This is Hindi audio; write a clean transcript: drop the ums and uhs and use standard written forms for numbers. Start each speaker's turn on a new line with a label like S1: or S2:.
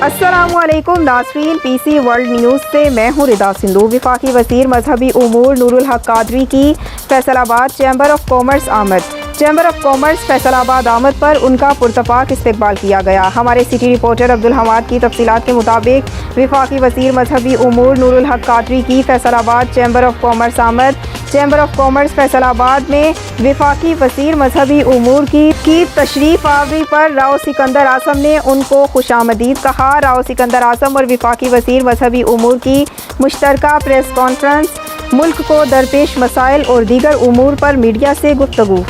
S1: अस्सलामुअलैकुम नाज़रीन, पीसी वर्ल्ड न्यूज़ से मैं हूँ रिदा सिंधु। वफाकी वज़ीर मज़हबी उमूर नूरुल्हक कादरी की फैसलाबाद चैम्बर ऑफ कॉमर्स आमद। चैम्बर ऑफ कॉमर्स फैसलाबाद आमद पर उनका पुरतफाक इस्तकबाल किया गया। हमारे सिटी रिपोर्टर अब्दुल हमाद की तफसीलात के मुताबिक वफाकी वज़ीर मज़हबी उमूर नूरुल्हक कादरी की फैसलाबाद चैम्बर ऑफ कॉमर्स आमद। चैम्बर ऑफ कॉमर्स फैसलाबाद में वफाकी वज़ीर मज़हबी उमूर की तशरीफ़ आवरी पर राव सिकंदर आज़म ने उनको खुशामदीद कहा। राव सिकंदर आज़म और वफाकी वज़ीर मज़हबी उमूर की मुश्तरका प्रेस कॉन्फ्रेंस मुल्क को दरपेश मसाइल और दीगर उमूर पर मीडिया से गुफ्तगू।